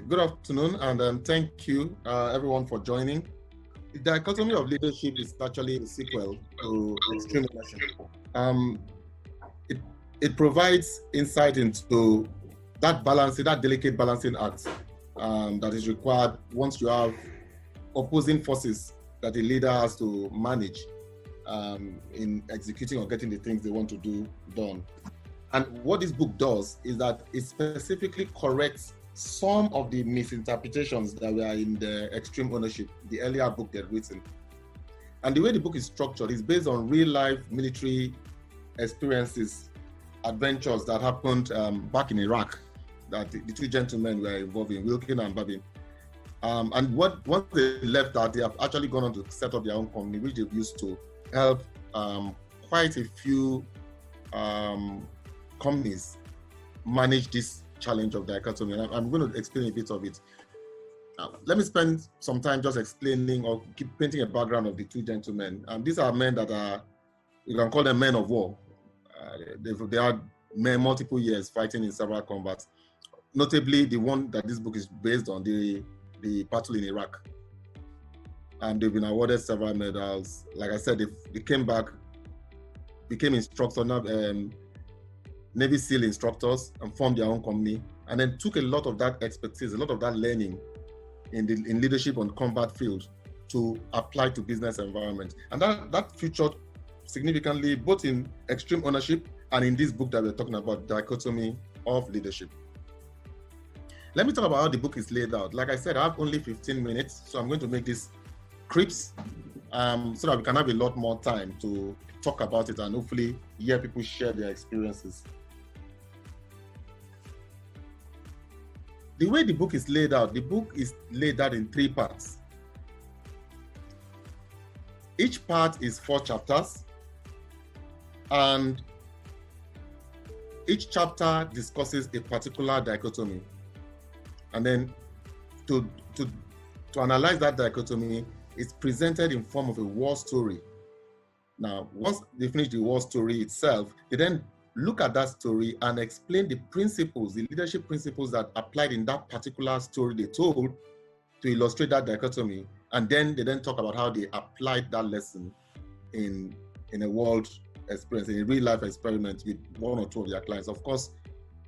Good afternoon, and thank you, everyone, for joining. The Dichotomy of Leadership is actually a sequel to Extreme Ownership. Um, it, it provides insight into that balancing, that delicate balancing act that is required once you have opposing forces that a leader has to manage in executing or getting the things they want to do done. And what this book does is that it specifically corrects some of the misinterpretations that were in the Extreme Ownership, the earlier book they'd written. And the way the book is structured is based on real-life military experiences, adventures that happened back in Iraq, that the two gentlemen were involved in, Wilkin and Babin. And once they left that, they have actually gone on to set up their own company, which they've used to help quite a few companies manage this challenge of dichotomy. And I'm going to explain a bit of it. Let me spend some time just explaining or keep painting a background of the two gentlemen. These are men that are, you can call them men of war. They had multiple years fighting in several combats. Notably, the one that this book is based on, the battle in Iraq. They've been awarded several medals. Like I said, they came back, became instructors, Navy SEAL instructors, and formed their own company, and then took a lot of that expertise, a lot of that learning in leadership on combat field to apply to business environment. And that featured significantly both in Extreme Ownership and in this book that we're talking about, Dichotomy of Leadership. Let me talk about how the book is laid out. Like I said, I have only 15 minutes, so I'm going to make this crisp so that we can have a lot more time to talk about it and hopefully hear people share their experiences. The way the book is laid out in 3 parts. Each part is 4 chapters, and each chapter discusses a particular dichotomy. And then to analyze that dichotomy, it's presented in form of a war story. Now, once they finish the war story itself, they then look at that story and explain the principles, the leadership principles that applied in that particular story they told to illustrate that dichotomy. And then they then talk about how they applied that lesson in a world experience, in a real life experiment with 1 or 2 of their clients. Of course,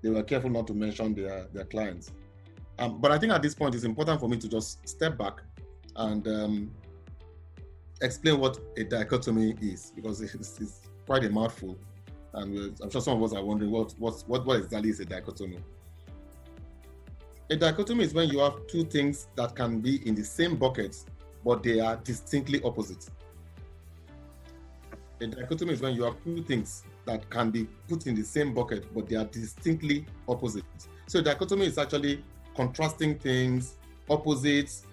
they were careful not to mention their clients. But I think at this point, it's important for me to just step back and explain what a dichotomy is, because it's quite a mouthful. And I'm sure some of us are wondering what exactly is a dichotomy. A dichotomy is when you have 2 things that can be in the same bucket, but they are distinctly opposite. A dichotomy is when you have 2 things that can be put in the same bucket, but they are distinctly opposite. So a dichotomy is actually contrasting things, opposites,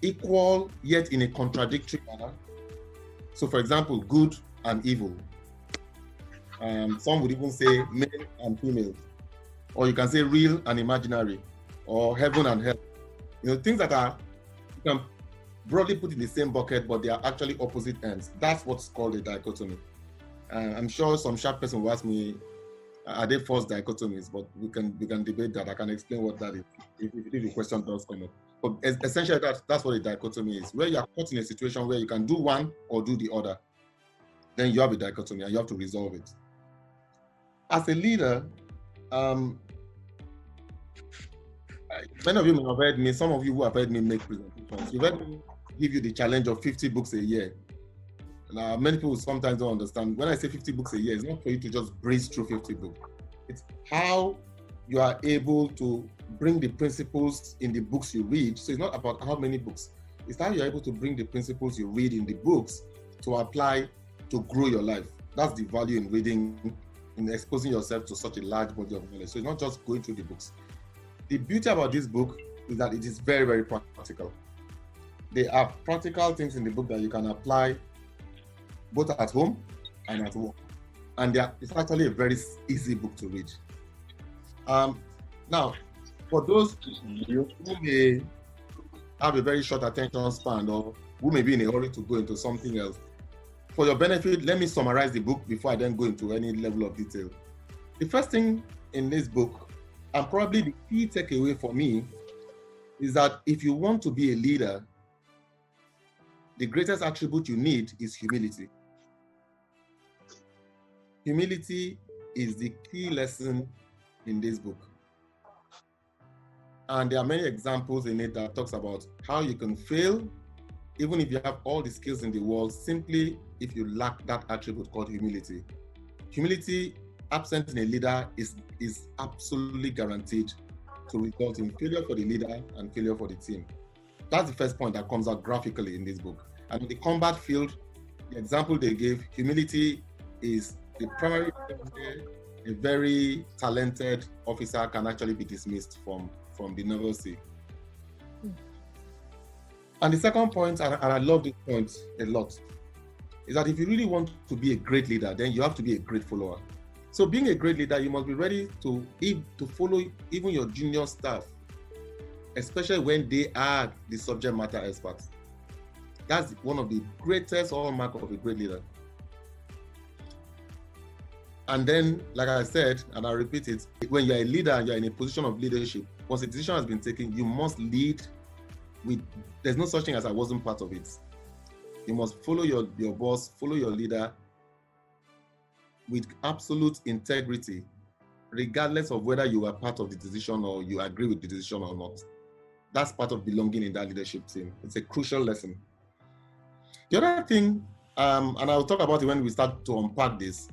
equal, yet in a contradictory manner. So for example, good and evil. Some would even say male and female, or you can say real and imaginary, or heaven and hell. Things that you can broadly put in the same bucket, but they are actually opposite ends. That's what's called a dichotomy. I'm sure some sharp person will ask me, are they false dichotomies? But we can debate that. I can explain what that is if the question does come up. But essentially, that's what a dichotomy is, where you are caught in a situation where you can do one or do the other. Then you have a dichotomy and you have to resolve it. As a leader, many of you may have heard me, some of you who have heard me make presentations, you've heard me give you the challenge of 50 books a year. Now, many people sometimes don't understand. When I say 50 books a year, it's not for you to just breeze through 50 books. It's how you are able to bring the principles in the books you read. So it's not about how many books. It's how you're able to bring the principles you read in the books to apply to grow your life. That's the value in reading, in exposing yourself to such a large body of knowledge. So it's not just going through the books. The beauty about this book is that it is very, very practical. There are practical things in the book that you can apply both at home and at work. And it's actually a very easy book to read. Now, for those who may have a very short attention span or who may be in a hurry to go into something else, for your benefit, let me summarize the book before I then go into any level of detail. The first thing in this book, and probably the key takeaway for me, is that if you want to be a leader, the greatest attribute you need is humility. Humility is the key lesson in this book. And there are many examples in it that talks about how you can fail, even if you have all the skills in the world, simply if you lack that attribute called humility. Humility absent in a leader is absolutely guaranteed to result in failure for the leader and failure for the team. That's the first point that comes out graphically in this book. And in the combat field, the example they gave, humility is the primary way a very talented officer can actually be dismissed from the naval sea. And the second point, and I love this point a lot, is that if you really want to be a great leader, then you have to be a great follower. So being a great leader, you must be ready to follow even your junior staff, especially when they are the subject matter experts. That's one of the greatest hallmark of a great leader. And then, like I said, and I'll repeat it, when you're a leader and you're in a position of leadership, once a decision has been taken, you must lead with, there's no such thing as I wasn't part of it. You must follow your boss, follow your leader with absolute integrity, regardless of whether you are part of the decision or you agree with the decision or not. That's part of belonging in that leadership team. It's a crucial lesson. The other thing, and I'll talk about it when we start to unpack this,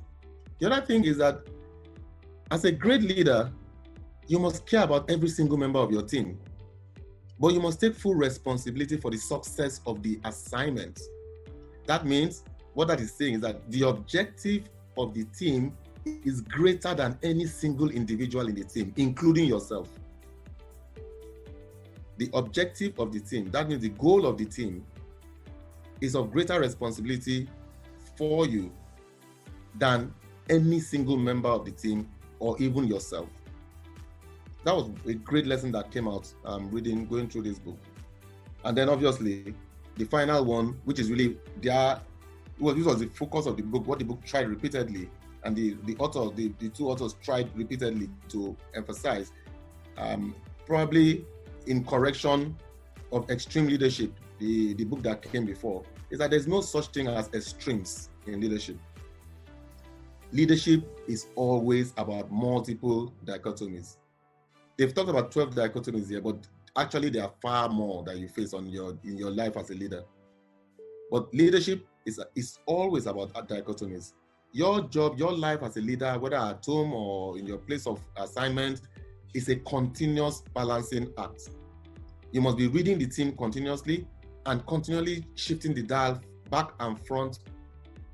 the other thing is that as a great leader, you must care about every single member of your team, but you must take full responsibility for the success of the assignment. That means, what that is saying is that the objective of the team is greater than any single individual in the team, including yourself. The objective of the team, that means the goal of the team, is of greater responsibility for you than any single member of the team or even yourself. That was a great lesson that came out going through this book. And then obviously the final one, which is really this was the focus of the book, what the book tried repeatedly, and the two authors tried repeatedly to emphasize, probably in correction of extreme leadership, the book that came before, is that there's no such thing as extremes in leadership. Leadership is always about multiple dichotomies. They've talked about 12 dichotomies here, but actually there are far more that you face in your life as a leader. But leadership is always about dichotomies. Your job, your life as a leader, whether at home or in your place of assignment, is a continuous balancing act. You must be reading the team continuously and continually shifting the dial back and front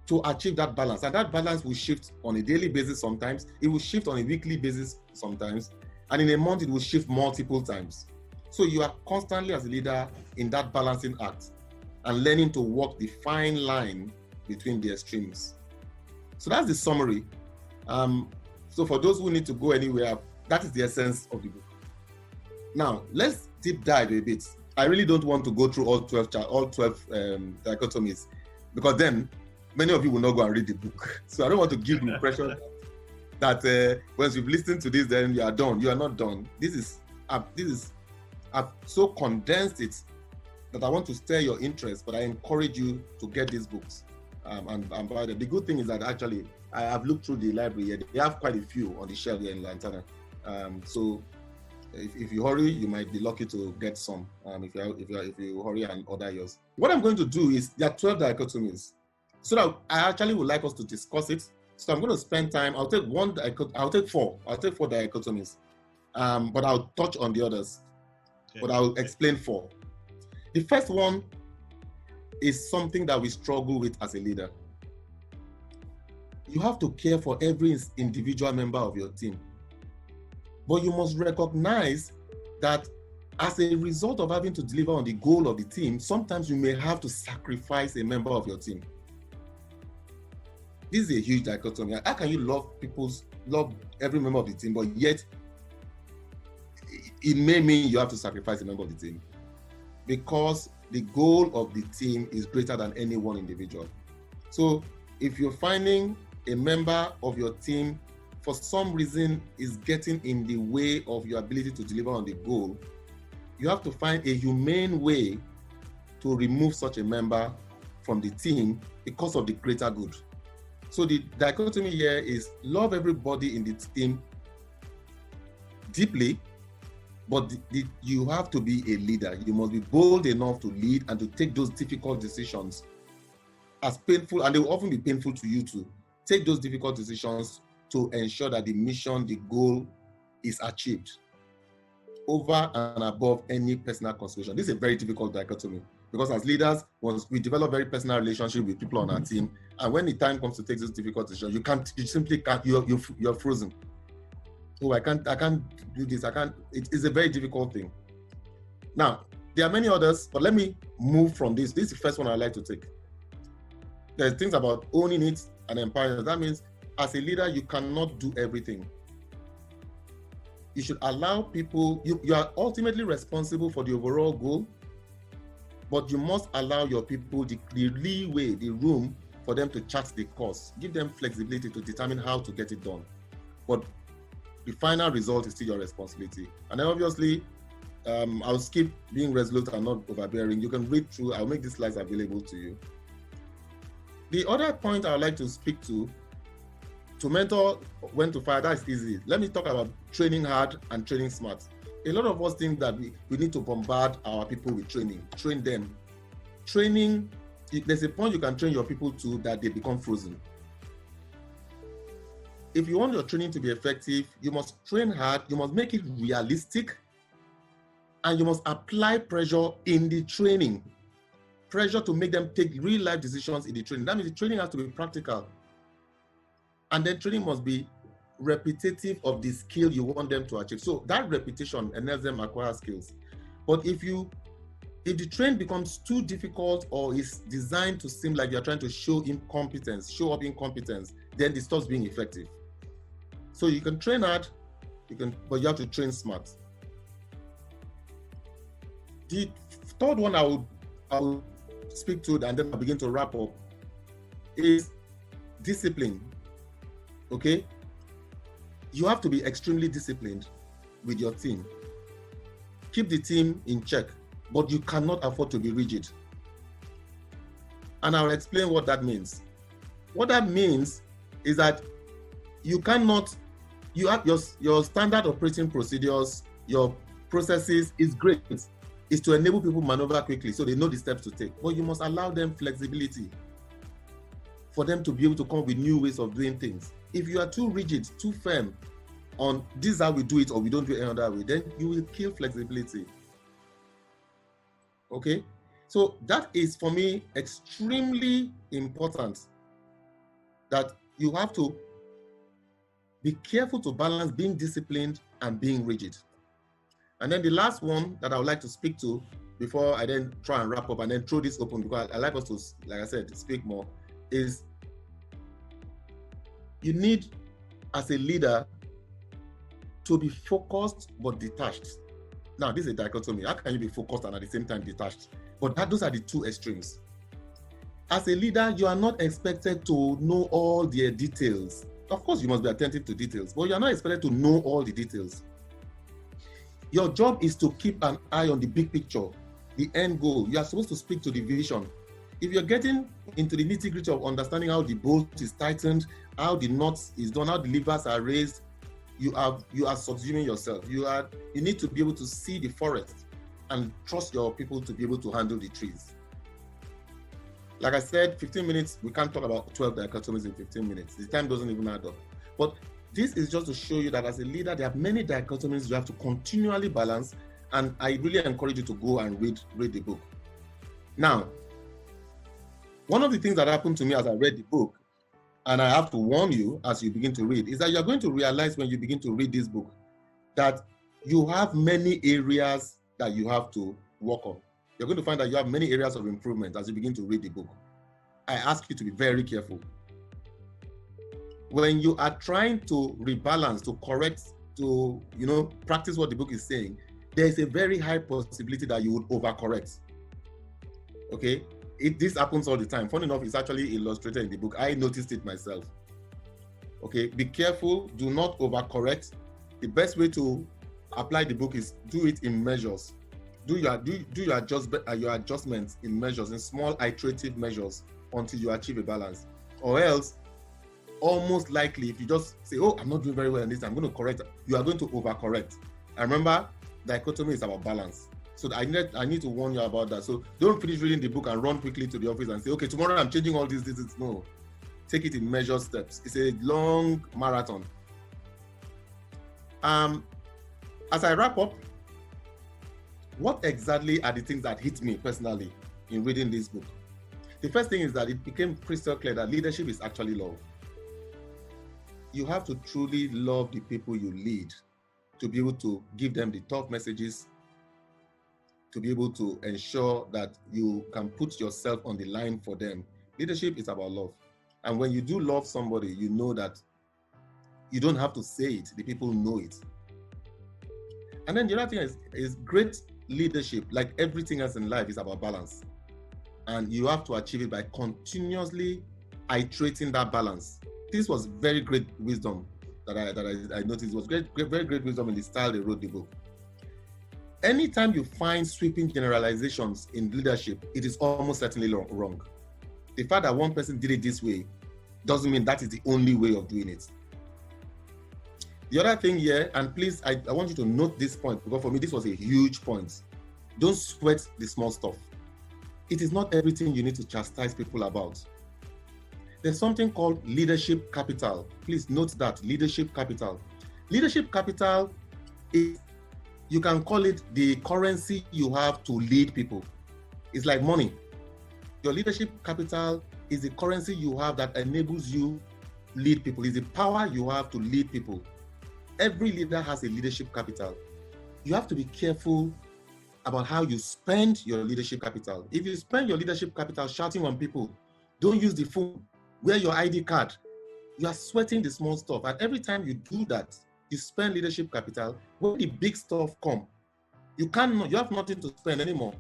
to achieve that balance. And that balance will shift on a daily basis sometimes, it will shift on a weekly basis sometimes, and in a month it will shift multiple times. So you are constantly as a leader in that balancing act and learning to walk the fine line between the extremes. So that's the summary. So for those who need to go anywhere, that is the essence of the book. Now, let's deep dive a bit. I really don't want to go through all 12 dichotomies, because then many of you will not go and read the book. So I don't want to give the impression that once you've listened to this, then you are done. You are not done. I've so condensed it that I want to stir your interest, but I encourage you to get these books and buy them. The good thing is that actually I have looked through the library here. They have quite a few on the shelf here in Lantana. So if you hurry, you might be lucky to get some. If you hurry and order yours. What I'm going to do is there are 12 dichotomies. So that I actually would like us to discuss it. So I'm going to spend time. I'll take four. I'll take 4 dichotomies, but I'll touch on the others. Okay. But I'll explain 4. The first one is something that we struggle with as a leader. You have to care for every individual member of your team, but you must recognize that as a result of having to deliver on the goal of the team, sometimes you may have to sacrifice a member of your team. This is a huge dichotomy. How can you love every member of the team, but yet it may mean you have to sacrifice a member of the team? Because the goal of the team is greater than any one individual. So if you're finding a member of your team for some reason is getting in the way of your ability to deliver on the goal, you have to find a humane way to remove such a member from the team because of the greater good. So the dichotomy here is love everybody in the team deeply, but you have to be a leader. You must be bold enough to lead and to take those difficult decisions, as painful, and they will often be painful to you to take those difficult decisions to ensure that the mission, the goal is achieved over and above any personal consideration. This is a very difficult dichotomy because as leaders, once we develop very personal relationship with people on our team, and when the time comes to take this difficult decision, you simply can't, you're frozen. Oh, I can't do this, it's a very difficult thing. Now, there are many others, but let me move from this. This is the first one I'd like to take. There's things about owning it and empowering it. That means as a leader, you cannot do everything. You should allow people, you are ultimately responsible for the overall goal, but you must allow your people the leeway, the room for them to chart the course. Give them flexibility to determine how to get it done. But the final result is still your responsibility. And then obviously, I'll skip being resolute and not overbearing. You can read through, I'll make these slides available to you. The other point I would like to speak to mentor when to fire, that's easy. Let me talk about training hard and training smart. A lot of us think that we need to bombard our people with training, train them. Training, there's a point you can train your people to that they become frozen. If you want your training to be effective, you must train hard, you must make it realistic, and you must apply pressure in the training. Pressure to make them take real life decisions in the training. That means the training has to be practical. And then training must be repetitive of the skill you want them to achieve. So that repetition enables them acquire skills. But if the training becomes too difficult or is designed to seem like you're trying to show up incompetence, then it stops being effective. So you can train hard, but you have to train smart. The third one I will speak to, and then I'll begin to wrap up, is discipline. Okay? You have to be extremely disciplined with your team. Keep the team in check, but you cannot afford to be rigid. And I'll explain what that means. What that means is that you have your standard operating procedures, your processes is great. Is to enable people maneuver quickly so they know the steps to take. But you must allow them flexibility for them to be able to come up with new ways of doing things. If you are too rigid, too firm on this is how we do it or we don't do it any other way, then you will kill flexibility. Okay? So that is, for me, extremely important, that you have to be careful to balance being disciplined and being rigid. And then the last one that I would like to speak to before I then try and wrap up and then throw this open, because I like us to, like I said, speak more, is you need, as a leader, to be focused but detached. Now, this is a dichotomy. How can you be focused and at the same time detached? But those are the two extremes. As a leader, you are not expected to know all the details. Of course, you must be attentive to details, but you are not expected to know all the details. Your job is to keep an eye on the big picture, the end goal. You are supposed to speak to the vision. If you're getting into the nitty-gritty of understanding how the bolt is tightened, how the knots is done, how the levers are raised, you are subsuming yourself. You need to be able to see the forest and trust your people to be able to handle the trees. Like I said, 15 minutes, we can't talk about 12 dichotomies in 15 minutes. The time doesn't even add up. But this is just to show you that as a leader, there are many dichotomies you have to continually balance, and I really encourage you to go and read the book. Now, one of the things that happened to me as I read the book, and I have to warn you as you begin to read, is that you're going to realize when you begin to read this book that you have many areas that you have to work on. You're going to find that you have many areas of improvement as you begin to read the book. I ask you to be very careful. When you are trying to rebalance, to correct, to practice what the book is saying, there is a very high possibility that you would overcorrect. Okay? This happens all the time. Funny enough, it's actually illustrated in the book. I noticed it myself. Okay? Be careful. Do not overcorrect. The best way to apply the book is do it in measures. Do your adjustments in measures, in small iterative measures, until you achieve a balance. Or else, almost likely, if you just say, oh, I'm not doing very well in this, I'm going to correct, you are going to overcorrect. And remember, dichotomy is about balance. So I need to warn you about that. So don't finish reading the book and run quickly to the office and say, okay, tomorrow I'm changing all this. No. Take it in measured steps. It's a long marathon. As I wrap up, what exactly are the things that hit me personally in reading this book? The first thing is that it became crystal clear that leadership is actually love. You have to truly love the people you lead to be able to give them the tough messages, to be able to ensure that you can put yourself on the line for them. Leadership is about love. And when you do love somebody, you know that you don't have to say it, the people know it. And then the other thing is great leadership, like everything else in life, is about balance. And you have to achieve it by continuously iterating that balance. This was very great wisdom that I noticed. It was very great wisdom in the style they wrote the book. Anytime you find sweeping generalizations in leadership, it is almost certainly wrong. The fact that one person did it this way doesn't mean that is the only way of doing it. The other thing here, and please, I want you to note this point, because for me, this was a huge point. Don't sweat the small stuff. It is not everything you need to chastise people about. There's something called leadership capital. Please note that, leadership capital. Leadership capital is, you can call it the currency you have to lead people. It's like money. Your leadership capital is the currency you have that enables you lead people. It's the power you have to lead people. Every leader has a leadership capital. You have to be careful about how you spend your leadership capital. If you spend your leadership capital shouting on people, don't use the phone, wear your ID card. You are sweating the small stuff. And every time you do that, you spend leadership capital. When the big stuff come, you have nothing to spend anymore.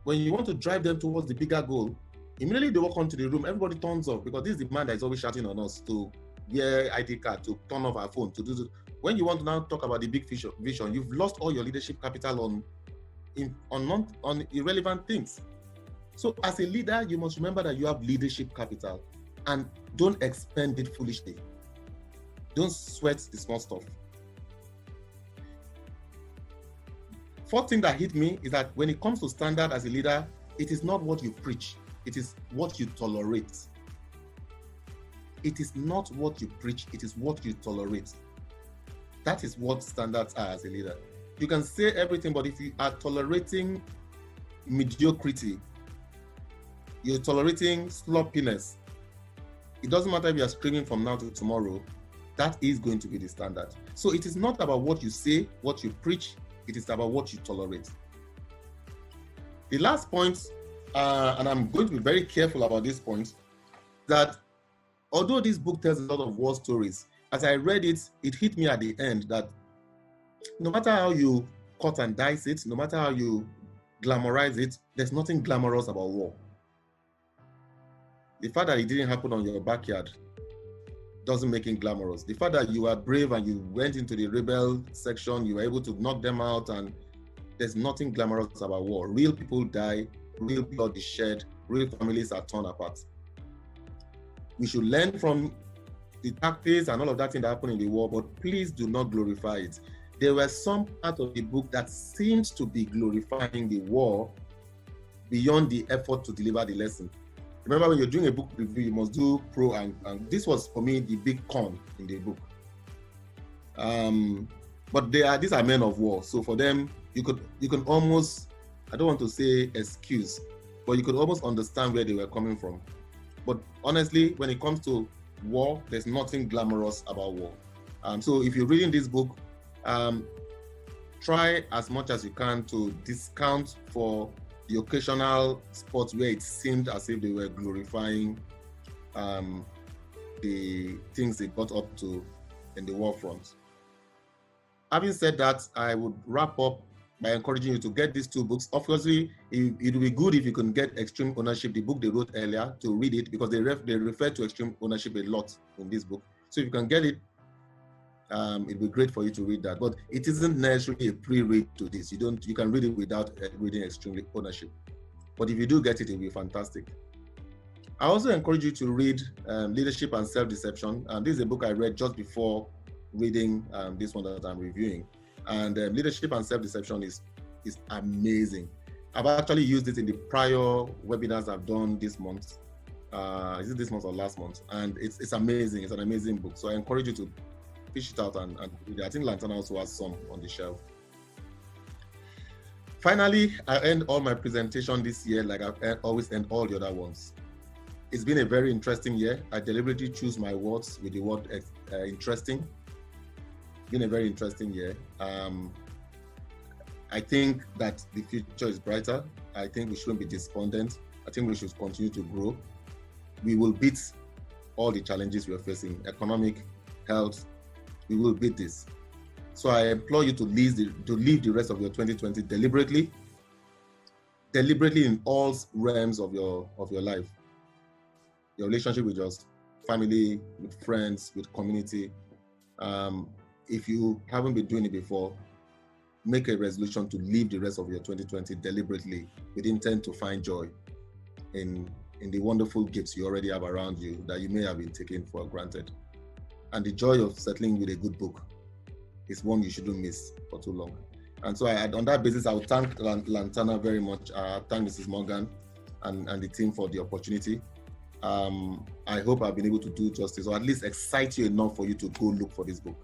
When you want to drive them towards the bigger goal, immediately they walk onto the room, everybody turns off, because this is the man that is always shouting on us to wear ID card, to turn off our phone, to do this. When you want to now talk about the big vision, you've lost all your leadership capital on irrelevant things. So as a leader, you must remember that you have leadership capital, and don't expend it foolishly. Don't sweat the small stuff. Fourth thing that hit me is that when it comes to standard as a leader, it is not what you preach, it is what you tolerate. It is not what you preach, it is what you tolerate. That is what standards are as a leader. You can say everything, but if you are tolerating mediocrity, you're tolerating sloppiness, it doesn't matter if you are screaming from now to tomorrow, that is going to be the standard. So it is not about what you say, what you preach, it is about what you tolerate. The last point, and I'm going to be very careful about this point, that although this book tells a lot of war stories, as I read it, it hit me at the end that no matter how you cut and dice it, no matter how you glamorize it, there's nothing glamorous about war. The fact that it didn't happen on your backyard doesn't make it glamorous. The fact that you were brave and you went into the rebel section, you were able to knock them out, and there's nothing glamorous about war. Real people die, real blood is shed, real families are torn apart. We should learn from the tactics and all of that thing that happened in the war, but please do not glorify it. There were some part of the book that seems to be glorifying the war beyond the effort to deliver the lesson. Remember, when you're doing a book review, you must do pro and this was, for me, the big con in the book. But these are men of war. So for them, you can almost, I don't want to say excuse, but you could almost understand where they were coming from. But honestly, when it comes to war, there's nothing glamorous about war. So if you're reading this book, try as much as you can to discount for the occasional spots where it seemed as if they were glorifying the things they got up to in the war front. Having said that, I would wrap up by encouraging you to get these two books. Obviously, it would be good if you can get Extreme Ownership, the book they wrote earlier, to read it, because they refer to extreme ownership a lot in this book. So if you can get it, It'd be great for you to read that, but it isn't necessarily a pre-read to this. You can read it without reading Extremely Ownership. But if you do get it, it'll be fantastic. I also encourage you to read Leadership and Self-Deception. This is a book I read just before reading this one that I'm reviewing. And Leadership and Self-Deception is amazing. I've actually used it in the prior webinars I've done this month. Is it this month or last month? And it's amazing. It's an amazing book. So I encourage you to fish it out and read it. I think Lantana also has some on the shelf. Finally, I end all my presentation this year like I've always end all the other ones. It's been a very interesting year. I deliberately choose my words with the word interesting. It's been a very interesting year. I think that the future is brighter. I think we shouldn't be despondent. I think we should continue to grow. We will beat all the challenges we are facing, economic, health. We will beat this. So I implore you to live the rest of your 2020 deliberately in all realms of your life. Your relationship with your family, with friends, with community. If you haven't been doing it before, make a resolution to live the rest of your 2020 deliberately with intent to find joy in the wonderful gifts you already have around you that you may have been taken for granted. And the joy of settling with a good book is one you shouldn't miss for too long. And so on that basis, I would thank Lantana very much. I thank Mrs. Morgan and the team for the opportunity. I hope I've been able to do justice, or at least excite you enough for you to go look for this book.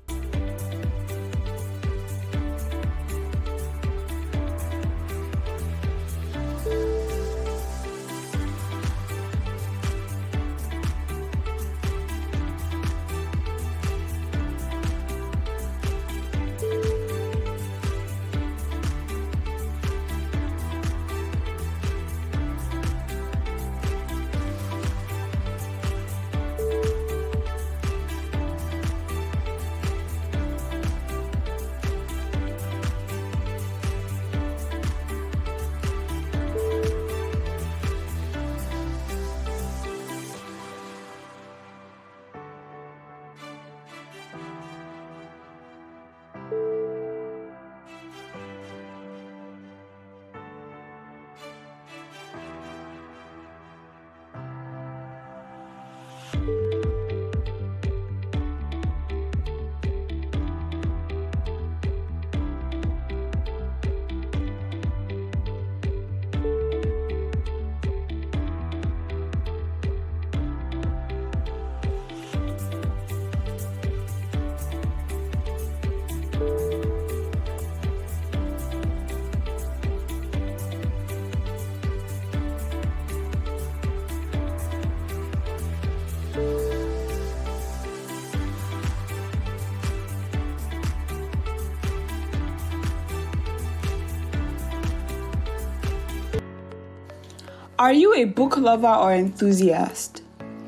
Are you a book lover or enthusiast?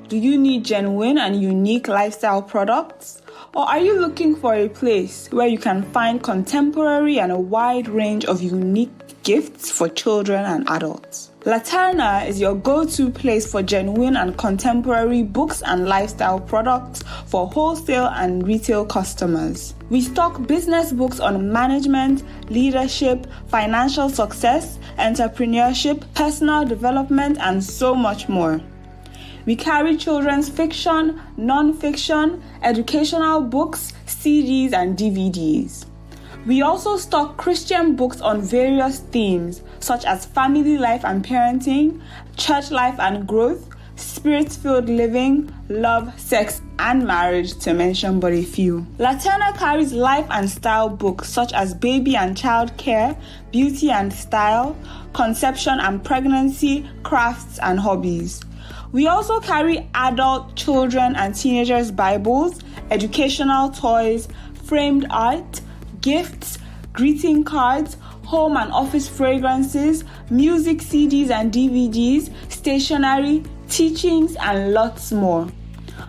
Do you need genuine and unique lifestyle products? Or are you looking for a place where you can find contemporary and a wide range of unique gifts for children and adults? Laterna is your go-to place for genuine and contemporary books and lifestyle products for wholesale and retail customers. We stock business books on management, leadership, financial success, entrepreneurship, personal development, and so much more. We carry children's fiction, non-fiction, educational books, CDs, and DVDs. We also stock Christian books on various themes, such as family life and parenting, church life and growth, spirit-filled living, love, sex, and marriage, to mention but a few. Laterna carries life and style books such as baby and child care, beauty and style, conception and pregnancy, crafts, and hobbies. We also carry adult, children, and teenagers' Bibles, educational toys, framed art, gifts, greeting cards, home and office fragrances, music CDs and DVDs, stationery, teachings, and lots more.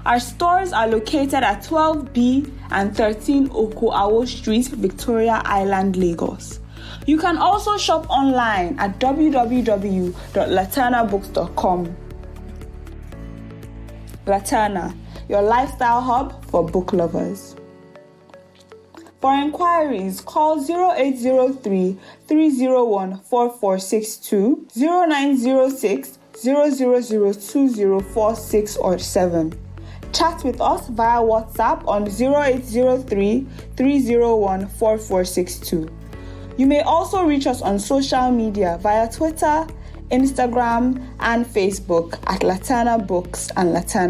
Our stores are located at 12B and 13 Okoawo Street, Victoria Island, Lagos. You can also shop online at www.laternabooks.com. Laterna, your lifestyle hub for book lovers. For inquiries, call 0803 301 4462, 0906 0002046 or 7. Chat with us via WhatsApp on 0803 301 4462. You may also reach us on social media via Twitter, Instagram, and Facebook at Latana Books and Latana